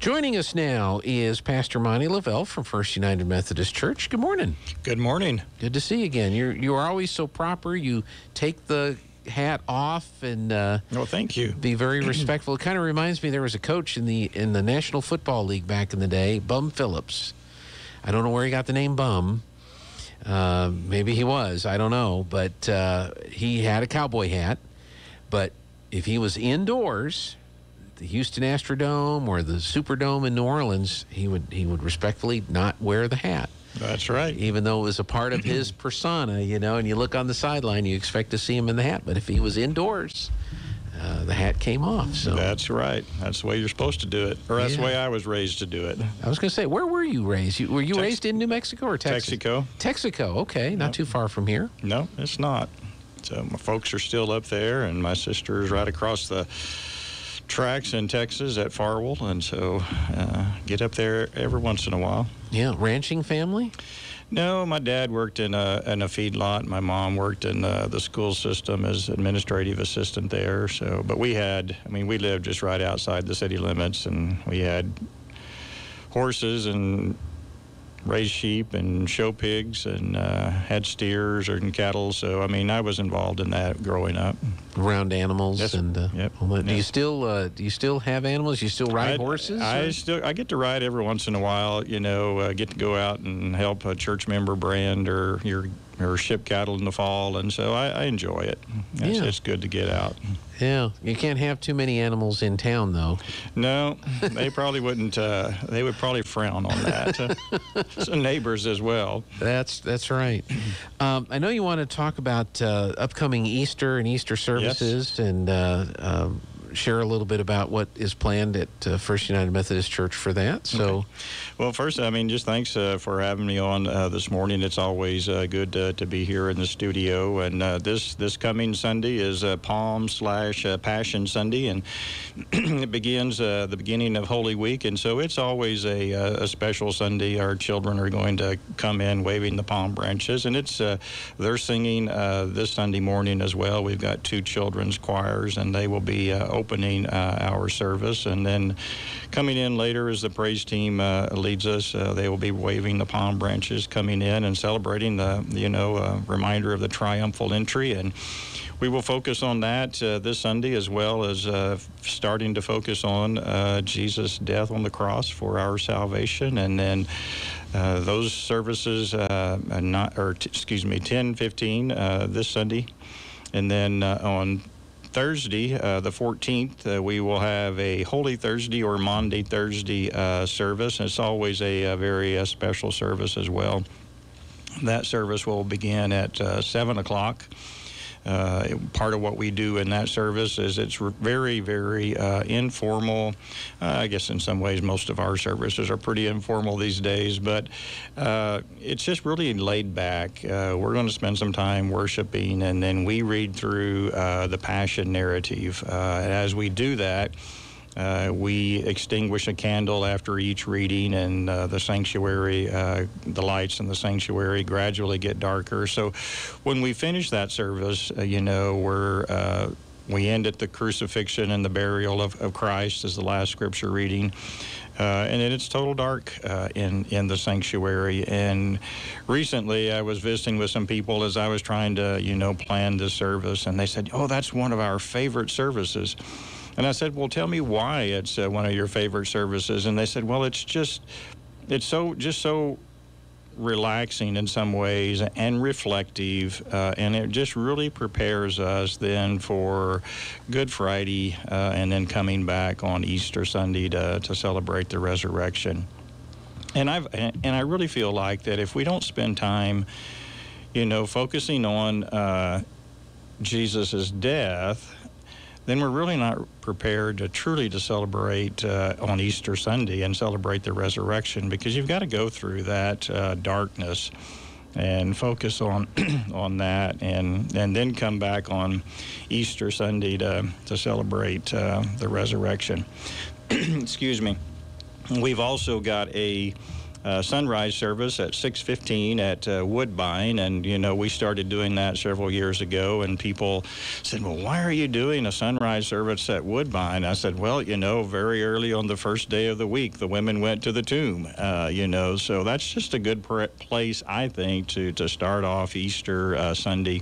Joining us now is Pastor Monty Leavell from First United Methodist Church. Good morning. Good morning. Good to see you again. You are always so proper. You take the hat off and Well, thank you. be very respectful. It kind of reminds me there was a coach in the National Football League back in the day, Bum Phillips. I don't know where he got the name Bum. Maybe he was. I don't know. But he had a cowboy hat. But if he was indoors, the Houston Astrodome or the Superdome in New Orleans, he would respectfully not wear the hat. That's right. Even though it was a part of his persona, and you look on the sideline, you expect to see him in the hat. But if he was indoors, the hat came off. So That's right. That's the way you're supposed to do it. Or that's the way I was raised to do it. I was going to say, where were you raised? Were you raised in New Mexico or Texas? Texaco. Texaco, okay. Not too far from here. No, it's not. So my folks are still up there, and my sister is right across the tracks in Texas at Farwell, and so get up there every once in a while. Yeah, ranching family? No, my dad worked in a feedlot. My mom worked in the school system as administrative assistant there. So, but we lived just right outside the city limits, and we had horses and raised sheep and show pigs and had steers and cattle. So, I was involved in that growing up. Around animals. Yes. And Yep. Do you still have animals? You still ride horses? I get to ride every once in a while. Get to go out and help a church member brand or ship cattle in the fall, and so I enjoy it. It's good to get out. Yeah, you can't have too many animals in town, though. No, they probably wouldn't. They would probably frown on that. Some neighbors as well. That's right. I know you want to talk about upcoming Easter and Easter services, and share a little bit about what is planned at First United Methodist Church for that. So, okay. Well, first, just thanks for having me on this morning. It's always good to be here in the studio. And this coming Sunday is Palm/Passion Sunday, and it begins the beginning of Holy Week. And so it's always a special Sunday. Our children are going to come in waving the palm branches, and they're singing this Sunday morning as well. We've got 2 children's choirs, and they will be opening our service, and then coming in later as the praise team leads us, they will be waving the palm branches, coming in and celebrating the reminder of the triumphal entry. And we will focus on that this Sunday, as well as starting to focus on Jesus' death on the cross for our salvation. And then those services 10:15 this Sunday, and then on Thursday, the 14th, we will have a Holy Thursday or Maundy Thursday service. And it's always a very special service as well. That service will begin at 7 o'clock. Part of what we do in that service is it's very, very informal. I guess in some ways most of our services are pretty informal these days, but it's just really laid back. We're going to spend some time worshiping, and then we read through the Passion narrative. As we do that, we extinguish a candle after each reading, and the sanctuary, the lights in the sanctuary gradually get darker. So when we finish that service, we end at the crucifixion and the burial of Christ as the last scripture reading. And then it's total dark in the sanctuary. And recently I was visiting with some people as I was trying to, plan this service, and they said, "Oh, that's one of our favorite services." And I said, "Well, tell me why it's one of your favorite services." And they said, "Well, it's so relaxing in some ways and reflective, and it just really prepares us then for Good Friday and then coming back on Easter Sunday to celebrate the resurrection." And I really feel like that if we don't spend time, focusing on Jesus' death, then we're really not prepared to truly celebrate on Easter Sunday and celebrate the resurrection, because you've got to go through that darkness and focus on on that, and then come back on Easter Sunday to celebrate the resurrection. Excuse me. We've also got a sunrise service at 6:15 at Woodbine, and we started doing that several years ago, and people said, well, why are you doing a sunrise service at Woodbine? I said, well, very early on the first day of the week, the women went to the tomb, so that's just a good place, I think, to start off Easter Sunday.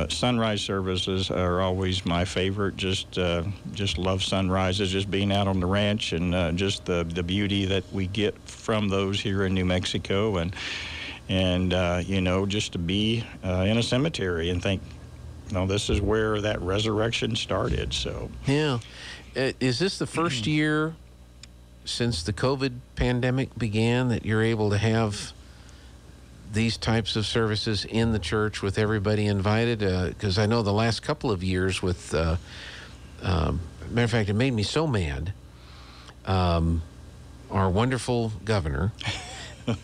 Sunrise services are always my favorite. Just love sunrises, just being out on the ranch, and just the beauty that we get from those here in New Mexico, and just to be in a cemetery and think, this is where that resurrection started. So yeah, is this the first year since the COVID pandemic began that you're able to have these types of services in the church with everybody invited? Because I know the last couple of years with, matter of fact, it made me so mad. Our wonderful governor,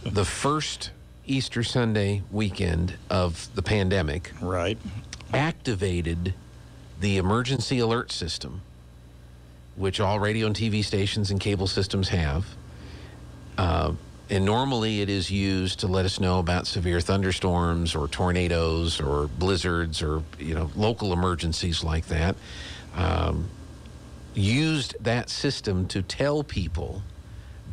the first Easter Sunday weekend of the pandemic, right, activated the emergency alert system, which all radio and TV stations and cable systems have. And normally it is used to let us know about severe thunderstorms or tornadoes or blizzards or, local emergencies like that. Used that system to tell people,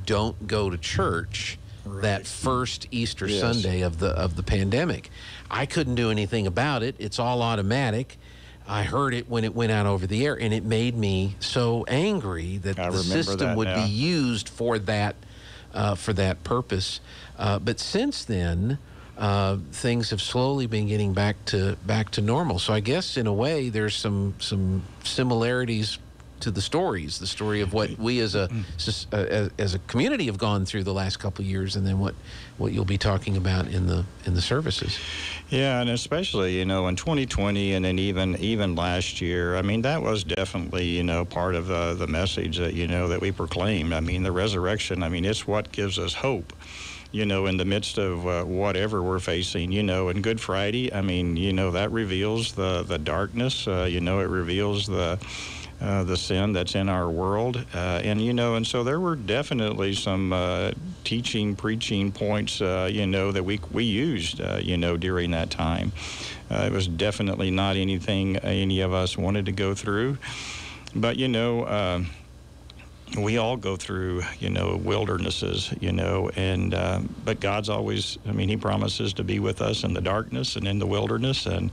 don't go to church that first Easter Sunday of the pandemic. I couldn't do anything about it. It's all automatic. I heard it when it went out over the air, and it made me so angry that the system would be used for that purpose. But since then, things have slowly been getting back to normal. So I guess in a way there's some similarities to the story of what we as a community have gone through the last couple of years, and then what you'll be talking about in the services. Yeah, and especially in 2020, and then even last year. I mean, that was definitely part of the message that that we proclaimed. I mean, the resurrection. I mean, it's what gives us hope. In the midst of whatever we're facing. And Good Friday. I mean, that reveals the darkness. It reveals the sin that's in our world, and so there were definitely some preaching points, that we used, during that time. It was definitely not anything any of us wanted to go through, but we all go through, wildernesses, and but God's always, He promises to be with us in the darkness and in the wilderness, and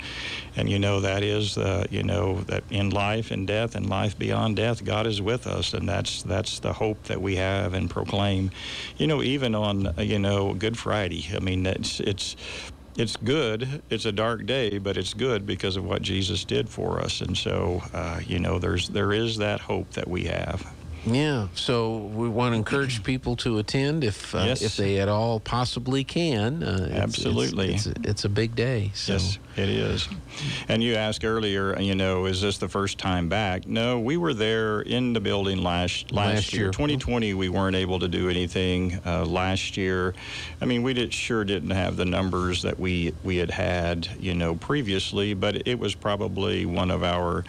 that is, that in life and death and life beyond death, God is with us, and that's the hope that we have and proclaim, even on, Good Friday. I mean, it's good. It's a dark day, but it's good because of what Jesus did for us, and so, there is that hope that we have. Yeah, so we want to encourage people to attend if they at all possibly can. Absolutely. It's a big day. So. Yes, it is. And you asked earlier, is this the first time back? No, we were there in the building last year. 2020, we weren't able to do anything last year. I mean, we didn't have the numbers that we had previously, but it was probably one of our,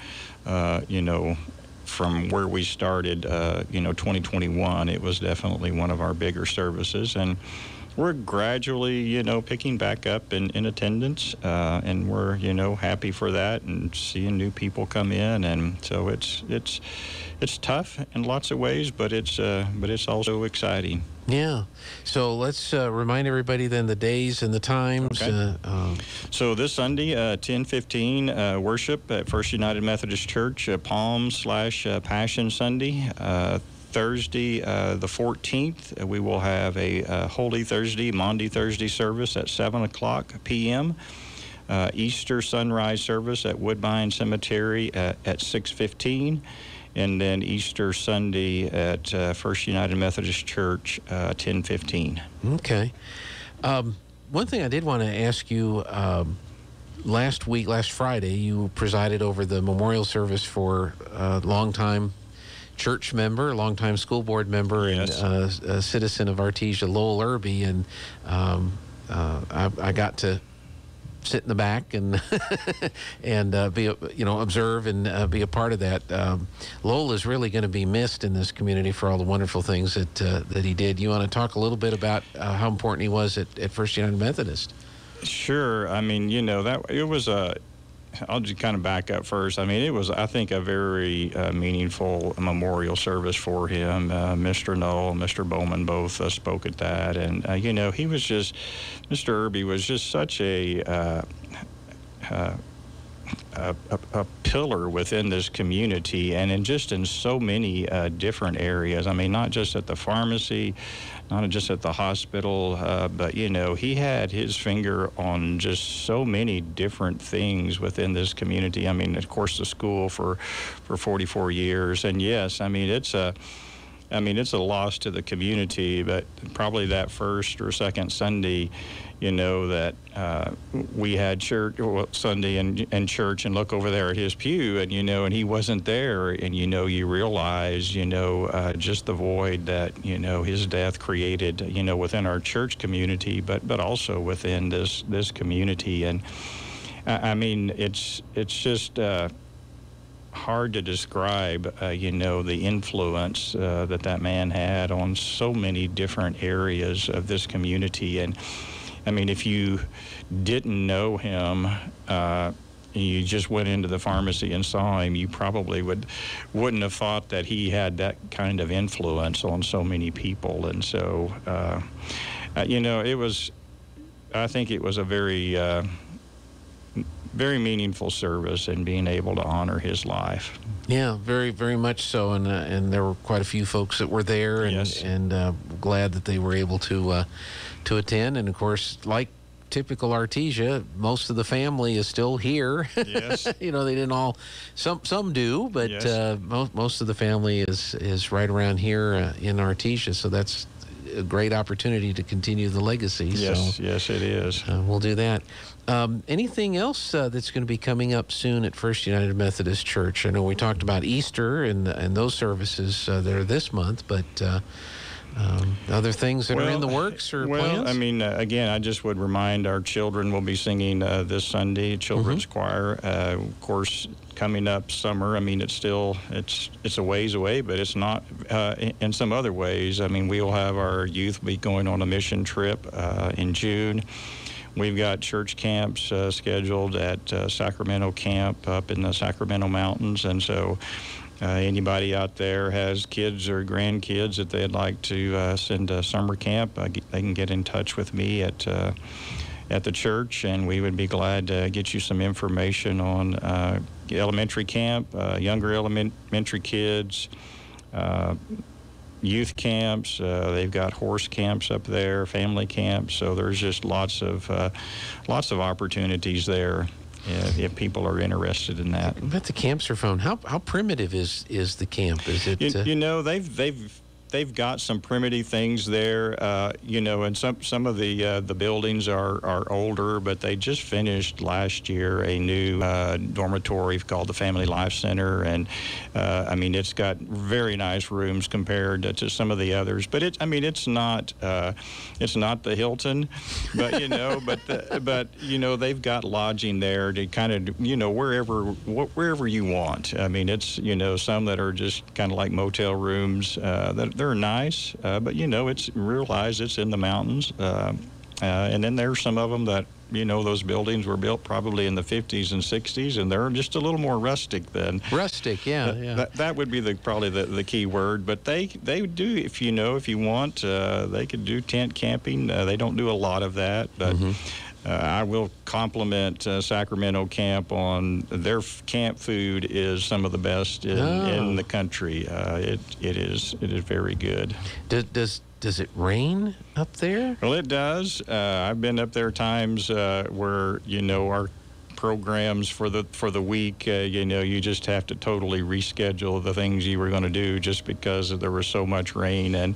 from where we started, 2021, it was definitely one of our bigger services. And we're gradually, picking back up in attendance, and we're, happy for that and seeing new people come in. And so it's tough in lots of ways, but it's also exciting. Yeah. So let's remind everybody then the days and the times. Okay. So this Sunday, 10:15, worship at First United Methodist Church, Palm/Passion Sunday. Thursday, the 14th, we will have a Holy Thursday, Monty Thursday service at 7:00 p.m. Easter sunrise service at Woodbine Cemetery at 6:15. And then Easter Sunday at First United Methodist Church, 10:15. Okay. One thing I did want to ask you, last Friday, you presided over the memorial service for a longtime church member, a longtime school board member, Yes. and a citizen of Artesia, Lowell Irby. And I got to sit in the back and and be observe and be a part of that. Lowell is really going to be missed in this community for all the wonderful things that he did. You want to talk a little bit about how important he was at First United Methodist? Sure. I mean, that it was a. I'll just kind of back up first. I mean, it was, I think, a very meaningful memorial service for him. Mr. Knoll, Mr. Bowman both spoke at that. And, he was just, Mr. Irby was just such a pillar within this community and in so many different areas. I mean, not just at the pharmacy, not just at the hospital, but, he had his finger on just so many different things within this community. I mean, of course, the school for 44 years. And yes, I mean, it's a loss to the community, but probably that first or second Sunday, that we had church Sunday and church, and look over there at his pew, and and he wasn't there, and you realize just the void that his death created within our church community, but also within this community. And I mean, it's just hard to describe the influence that man had on so many different areas of this community. And I mean, if you didn't know him, you just went into the pharmacy and saw him, you probably wouldn't have thought that he had that kind of influence on so many people. And so, I think it was a very, very meaningful service in being able to honor his life. Yeah, very, very much so. And there were quite a few folks that were there, and, yes. and glad that they were able to attend. And of course, like typical Artesia, most of the family is still here. Yes. They didn't all, some do, but yes. Most of the family is right around here in Artesia. So that's a great opportunity to continue the legacy. Yes, so, yes, it is. We'll do that. Anything else that's going to be coming up soon at First United Methodist Church? I know we talked about Easter and those services that are this month, but other things that are in the works or plans? Well, I mean, again, I just would remind our children will be singing this Sunday, children's choir. Of course, coming up summer, I mean, it's a ways away, but it's not in some other ways. I mean, we will have our youth be going on a mission trip in June. We've got church camps scheduled at Sacramento Camp up in the Sacramento Mountains, and so anybody out there has kids or grandkids that they'd like to send to summer camp, they can get in touch with me at the church, and we would be glad to get you some information on elementary camp, younger elementary kids, youth camps. They've got horse camps up there, family camps. So there's just lots of opportunities there if people are interested in that. But the camps are fun. How primitive is the camp? Is it? They've got some primitive things there, and some of the buildings are older, but they just finished last year a new dormitory called the Family Life Center, and I mean, it's got very nice rooms compared to some of the others. But it's not the Hilton, but they've got lodging there to kind of wherever you want. I mean, it's some that are just kind of like motel rooms that. They're nice, but realize it's in the mountains, and then there's some of them that those buildings were built probably in the 50s and 60s, and they're just a little more rustic than yeah. That would be probably the key word. But they do, if you want, they could do tent camping. They don't do a lot of that, but. I will compliment Sacramento Camp on their camp food is some of the best in the country. It is very good. Does it rain up there? Well, it does. I've been up there times where our programs for the week, you just have to totally reschedule the things you were going to do just because there was so much rain. And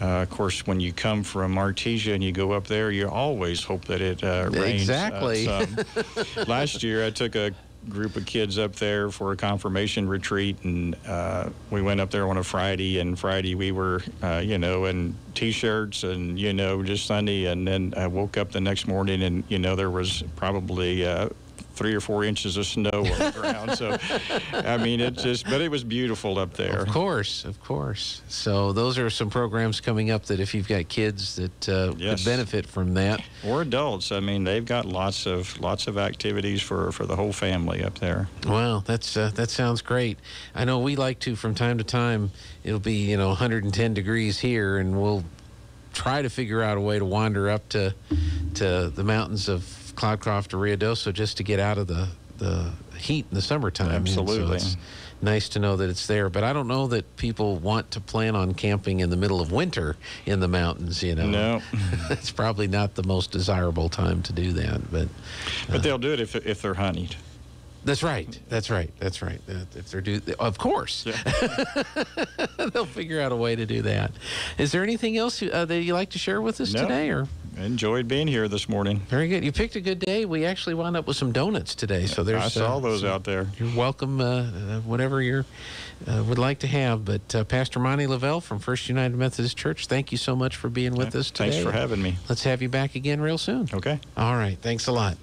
of course, when you come from Artesia and you go up there, you always hope that it rains. Exactly. Last year, I took a group of kids up there for a confirmation retreat, and we went up there on a Friday, and Friday we were, in T-shirts and, just sunny, and then I woke up the next morning and, there was probably 3 or 4 inches of snow on the ground. So, I mean, but it was beautiful up there. Of course. So those are some programs coming up that if you've got kids that could benefit from that. Or adults. I mean, they've got lots of activities for the whole family up there. Wow, that sounds great. I know we like to, from time to time, it'll be, 110 degrees here, and we'll try to figure out a way to wander up to the mountains of Cloudcroft or Ruidoso just to get out of the heat in the summertime. Absolutely. So it's nice to know that it's there. But I don't know that people want to plan on camping in the middle of winter in the mountains, No. It's probably not the most desirable time to do that. But they'll do it if they're honeyed. That's right. If they're of course. Yeah. They'll figure out a way to do that. Is there anything else that you'd like to share with us today? Or enjoyed being here this morning. Very good. You picked a good day. We actually wound up with some donuts today. So I saw those out there. You're welcome, whatever you would like to have. But Pastor Monty Leavell from First United Methodist Church, thank you so much for being with us today. Thanks for having me. Let's have you back again real soon. Okay. All right. Thanks a lot.